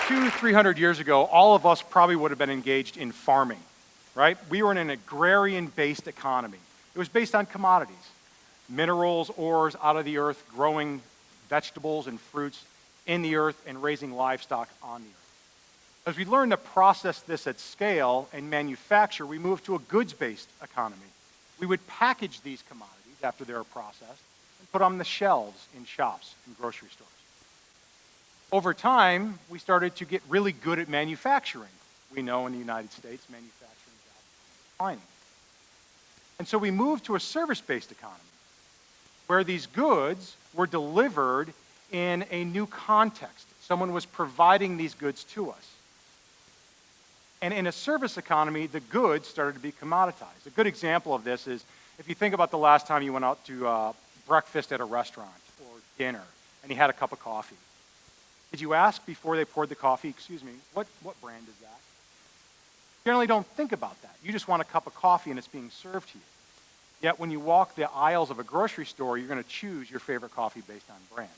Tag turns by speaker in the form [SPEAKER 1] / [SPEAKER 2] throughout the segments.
[SPEAKER 1] 300 years ago, all of us probably would have been engaged in farming, right? We were in an agrarian-based economy. It was based on commodities, minerals, ores out of the earth, growing vegetables and fruits in the earth, and raising livestock on the earth. As we learned to process this at scale and manufacture, we moved to a goods-based economy. We would package these commodities after they were processed and put them on the shelves in shops and grocery stores. Over time, we started to get really good at manufacturing. We know in the United States, manufacturing jobs are declining. And so we moved to a service-based economy where these goods were delivered in a new context. Someone was providing these goods to us. And in a service economy, the goods started to be commoditized. A good example of this is if you think about the last time you went out to breakfast at a restaurant or dinner and you had a cup of coffee. Did you ask before they poured the coffee, excuse me, what brand is that? Generally don't think about that. You just want a cup of coffee and it's being served to you. Yet when you walk the aisles of a grocery store, you're going to choose your favorite coffee based on brand.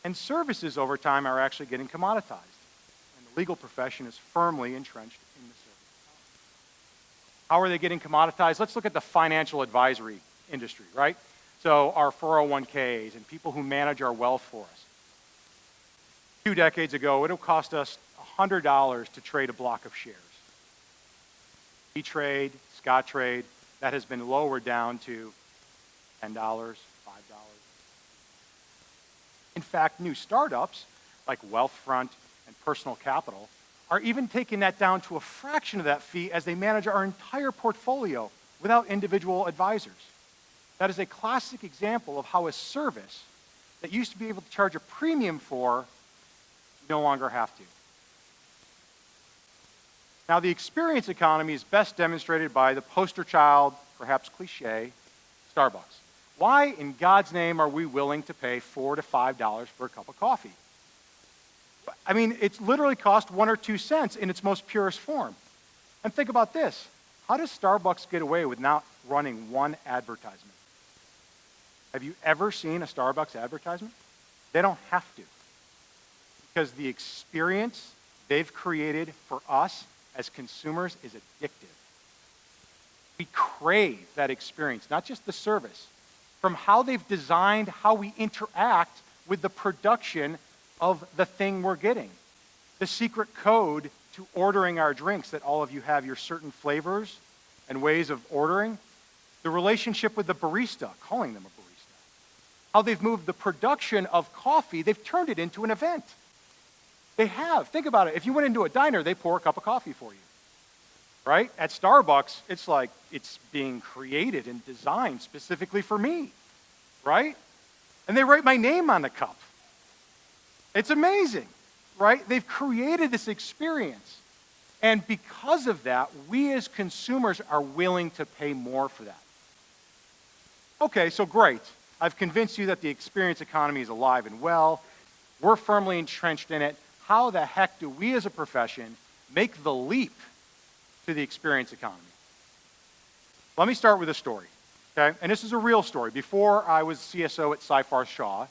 [SPEAKER 1] And services over time are actually getting commoditized. And the legal profession is firmly entrenched in the service economy. How are they getting commoditized? Let's look at the financial advisory industry, right? So our 401ks and people who manage our wealth for us. 2 decades ago, it would cost us $100 to trade a block of shares. E-Trade, Scottrade, that has been lowered down to $10, $5. In fact, new startups like Wealthfront and Personal Capital are even taking that down to a fraction of that fee as they manage our entire portfolio without individual advisors. That is a classic example of how a service that used to be able to charge a premium for no longer have to. Now, the experience economy is best demonstrated by the poster child, perhaps cliche, Starbucks. Why in God's name are we willing to pay $4 to $5 for a cup of coffee? I mean, it's literally cost 1 or 2 cents in its most purest form. And think about this. How does Starbucks get away with not running one advertisement? Have you ever seen a Starbucks advertisement? They don't have to. Because the experience they've created for us as consumers is addictive. We crave that experience, not just the service, from how they've designed how we interact with the production of the thing we're getting. The secret code to ordering our drinks, that all of you have your certain flavors and ways of ordering. The relationship with the barista, calling them a barista. How they've moved the production of coffee, they've turned it into an event. They have. Think about it. If you went into a diner, they pour a cup of coffee for you. Right? At Starbucks, it's like it's being created and designed specifically for me. Right? And they write my name on the cup. It's amazing. Right? They've created this experience. And because of that, we as consumers are willing to pay more for that. Okay, so great. I've convinced you that the experience economy is alive and well. We're firmly entrenched in it. How the heck do we as a profession make the leap to the experience economy? Let me start with a story, okay? And this is a real story. Before I was CSO at Seyfarth,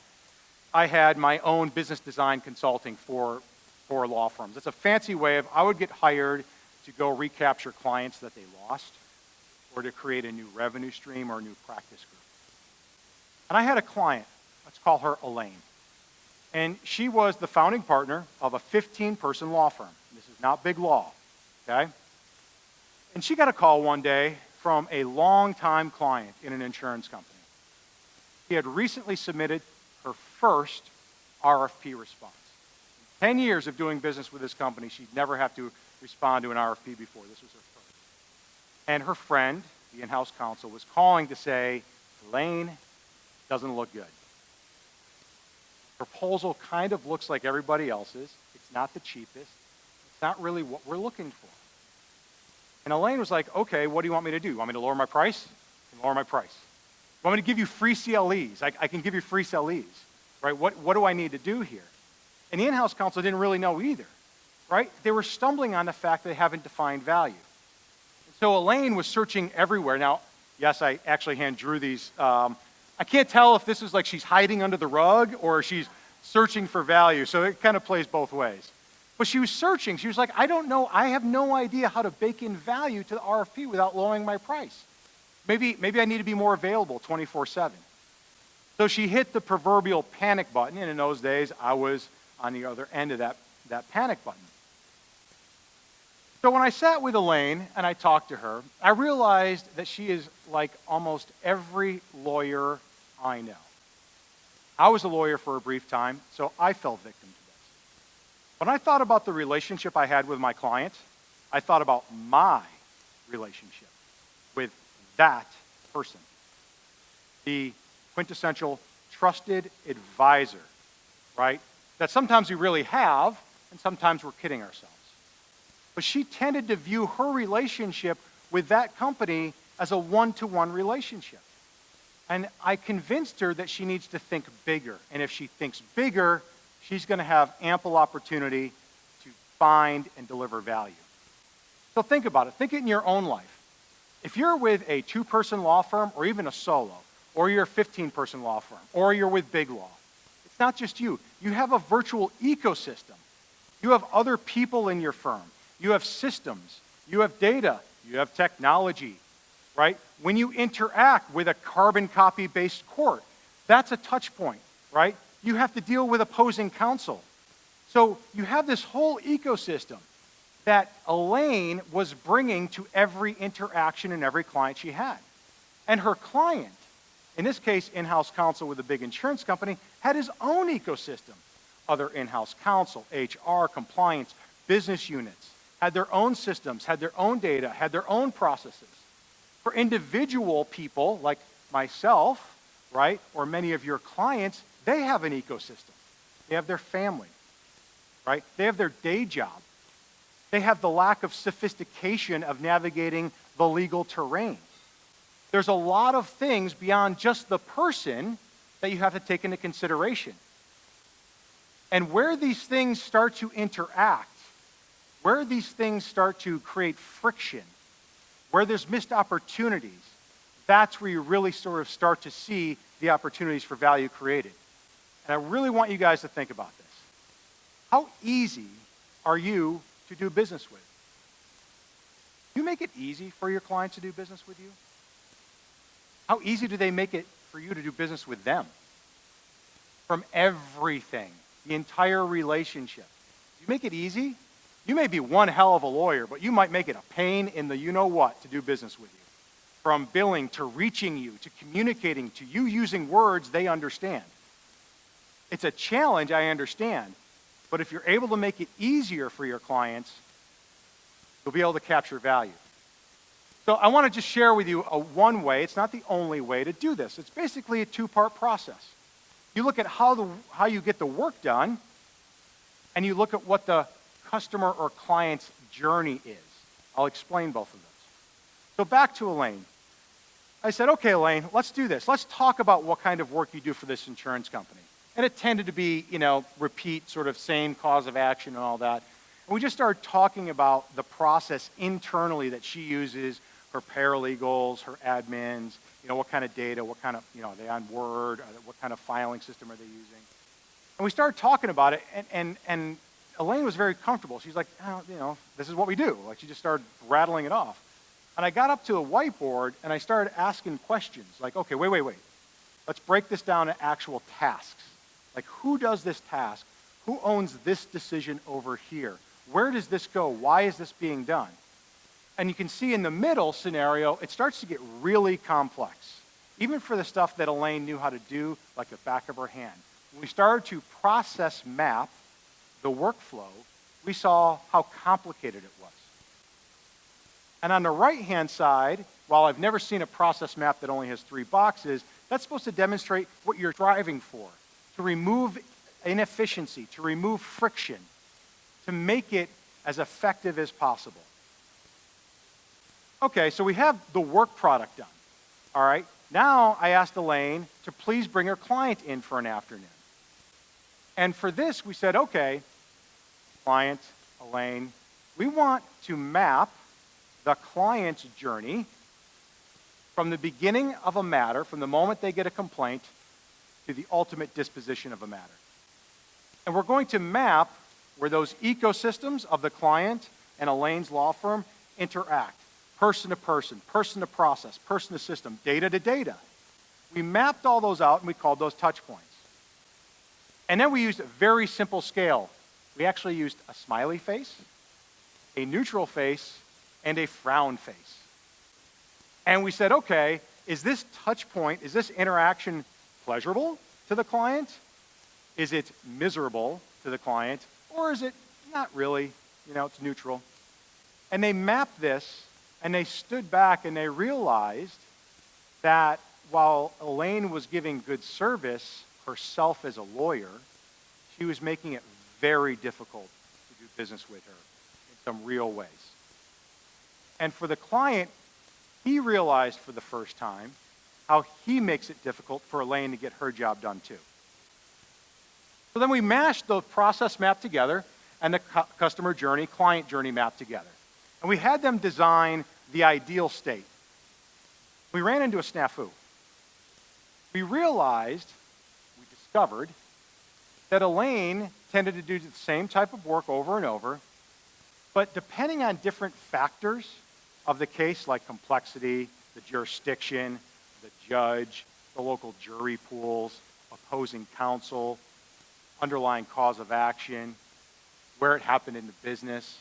[SPEAKER 1] I had my own business design consulting for law firms. It's a fancy way of I would get hired to go recapture clients that they lost or to create a new revenue stream or a new practice group. And I had a client, let's call her Elaine. And she was the founding partner of a 15-person law firm. This is not big law, okay? And she got a call one day from a longtime client in an insurance company. He had recently submitted her first RFP response. In 10 years of doing business with this company, she'd never have to respond to an RFP before. This was her first. And her friend, the in-house counsel, was calling to say, Elaine, doesn't look good. Proposal kind of looks like everybody else's. It's not the cheapest. It's not really what we're looking for. And Elaine was like, okay, what do you want me to do? You want me to lower my price? I can lower my price. You want me to give you free CLEs? I can give you free CLEs, right? What do I need to do here? And the in-house counsel didn't really know either, right? They were stumbling on the fact they haven't defined value. And so Elaine was searching everywhere. Now, yes, I actually hand drew these. I can't tell if this is like she's hiding under the rug or she's searching for value. So it kind of plays both ways. But she was searching. She was like, I don't know. I have no idea how to bake in value to the RFP without lowering my price. Maybe I need to be more available 24/7. So she hit the proverbial panic button, and in those days, I was on the other end of that panic button. So when I sat with Elaine and I talked to her, I realized that she is like almost every lawyer I know. I was a lawyer for a brief time, so I fell victim to this. When I thought about the relationship I had with my client, I thought about my relationship with that person. The quintessential trusted advisor, right? That sometimes we really have, and sometimes we're kidding ourselves. But she tended to view her relationship with that company as a one-to-one relationship. And I convinced her that she needs to think bigger. And if she thinks bigger, she's going to have ample opportunity to find and deliver value. So think about it. Think it in your own life. If you're with a 2-person law firm or even a solo, or you're a 15-person law firm, or you're with Big Law, it's not just you. You have a virtual ecosystem. You have other people in your firm. You have systems. You have data. You have technology, right? When you interact with a carbon copy-based court, that's a touch point, right? You have to deal with opposing counsel. So you have this whole ecosystem that Elaine was bringing to every interaction and every client she had. And her client, in this case, in-house counsel with a big insurance company, had his own ecosystem. Other in-house counsel, HR, compliance, business units, had their own systems, had their own data, had their own processes. For individual people like myself, right, or many of your clients, they have an ecosystem. They have their family, right? They have their day job. They have the lack of sophistication of navigating the legal terrain. There's a lot of things beyond just the person that you have to take into consideration. And where these things start to interact, where these things start to create friction, where there's missed opportunities, that's where you really sort of start to see the opportunities for value created. And I really want you guys to think about this. How easy are you to do business with? Do you make it easy for your clients to do business with you? How easy do they make it for you to do business with them? From everything, the entire relationship. Do you make it easy? You may be one hell of a lawyer, but you might make it a pain in the you-know-what to do business with you. From billing to reaching you to communicating to you using words they understand. It's a challenge, I understand, but if you're able to make it easier for your clients, you'll be able to capture value. So I want to just share with you one way. It's not the only way to do this. It's basically a 2-part process. You look at how you get the work done, and you look at what the customer or client's journey is. I'll explain both of those. So back to Elaine. I said, okay, Elaine, let's do this. Let's talk about what kind of work you do for this insurance company. And it tended to be, repeat sort of same cause of action and all that. And we just started talking about the process internally that she uses, her paralegals, her admins, what kind of data, what kind of, are they on Word, what kind of filing system are they using? And we started talking about it, and Elaine was very comfortable. She's like, this is what we do. Like, she just started rattling it off. And I got up to a whiteboard, and I started asking questions. Like, okay, wait. Let's break this down to actual tasks. Like, who does this task? Who owns this decision over here? Where does this go? Why is this being done? And you can see in the middle scenario, it starts to get really complex. Even for the stuff that Elaine knew how to do, like the back of her hand. When we started to process map the workflow, we saw how complicated it was. And on the right-hand side, while I've never seen a process map that only has 3 boxes, that's supposed to demonstrate what you're striving for, to remove inefficiency, to remove friction, to make it as effective as possible. Okay, so we have the work product done, all right? Now I asked Elaine to please bring her client in for an afternoon. And for this, we said, okay, client, Elaine, we want to map the client's journey from the beginning of a matter, from the moment they get a complaint, to the ultimate disposition of a matter. And we're going to map where those ecosystems of the client and Elaine's law firm interact. Person to person, person to process, person to system, data to data. We mapped all those out and we called those touch points. And then we used a very simple scale. We actually used a smiley face, a neutral face, and a frown face. And we said, okay, is this touch point, is this interaction pleasurable to the client? Is it miserable to the client? Or is it not really? You know, it's neutral. And they mapped this, and they stood back and they realized that while Elaine was giving good service herself as a lawyer, she was making it very difficult to do business with her in some real ways. And for the client, he realized for the first time how he makes it difficult for Elaine to get her job done too. So then we mashed the process map together and the customer journey, client journey map together. And we had them design the ideal state. We ran into a snafu. We discovered that Elaine tended to do the same type of work over and over, but depending on different factors of the case, like complexity, the jurisdiction, the judge, the local jury pools, opposing counsel, underlying cause of action, where it happened in the business,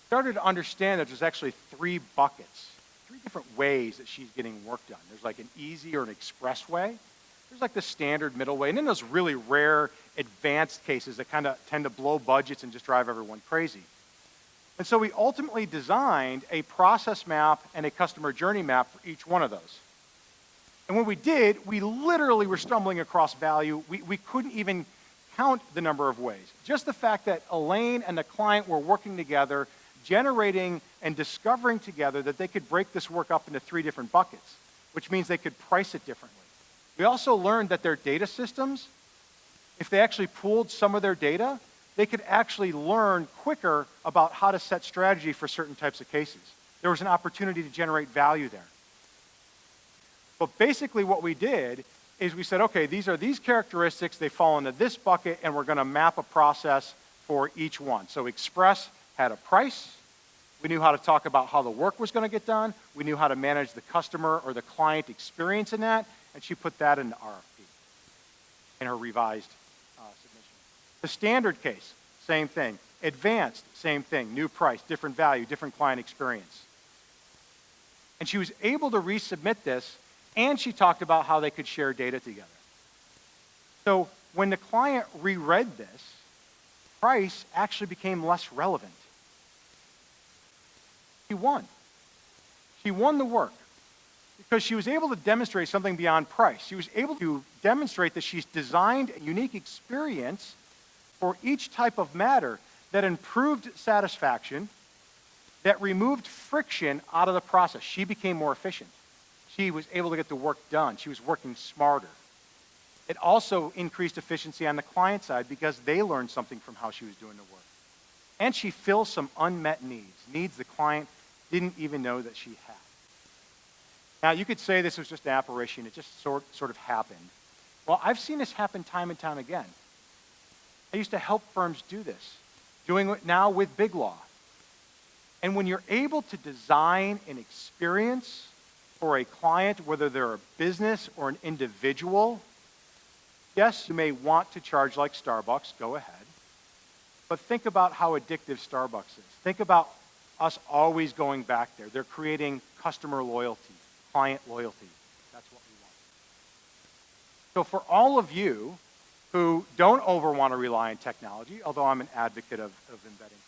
[SPEAKER 1] started to understand that there's actually three buckets, three different ways that she's getting work done. There's like an easy or an express way. There's like the standard middle way. And then those really rare advanced cases that kind of tend to blow budgets and just drive everyone crazy. And so we ultimately designed a process map and a customer journey map for each one of those. And when we did, we literally were stumbling across value. We couldn't even count the number of ways. Just the fact that Elaine and the client were working together, generating and discovering together that they could break this work up into three different buckets, which means they could price it differently. We also learned that their data systems, if they actually pooled some of their data, they could actually learn quicker about how to set strategy for certain types of cases. There was an opportunity to generate value there. But basically what we did is we said, okay, these are these characteristics, they fall into this bucket, and we're going to map a process for each one. So Express had a price. We knew how to talk about how the work was going to get done. We knew how to manage the customer or the client experience in that, and she put that in the RFP, in her revised submission. The standard case, same thing. Advanced, same thing. New price, different value, different client experience. And she was able to resubmit this, and she talked about how they could share data together. So when the client reread this, price actually became less relevant. She won. She won the work because she was able to demonstrate something beyond price. She was able to demonstrate that she's designed a unique experience for each type of matter that improved satisfaction, that removed friction out of the process. She became more efficient. She was able to get the work done. She was working smarter. It also increased efficiency on the client side because they learned something from how she was doing the work. And she fills some unmet needs the client didn't even know that she had. Now, you could say this was just an apparition. It just sort of happened. Well, I've seen this happen time and time again. I used to help firms do this, doing it now with big law. And when you're able to design an experience for a client, whether they're a business or an individual, yes, you may want to charge like Starbucks, go ahead. But think about how addictive Starbucks is. Think about us always going back there. They're creating customer loyalty, client loyalty. That's what we want. So for all of you who don't want to rely on technology, although I'm an advocate of embedding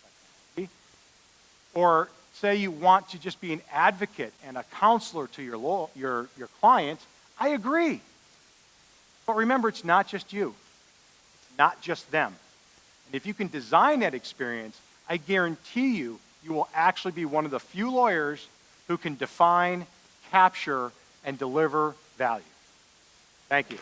[SPEAKER 1] technology, or say you want to just be an advocate and a counselor to your client, I agree. But remember, it's not just you. It's not just them. And if you can design that experience, I guarantee you will actually be one of the few lawyers who can define, capture, and deliver value. Thank you.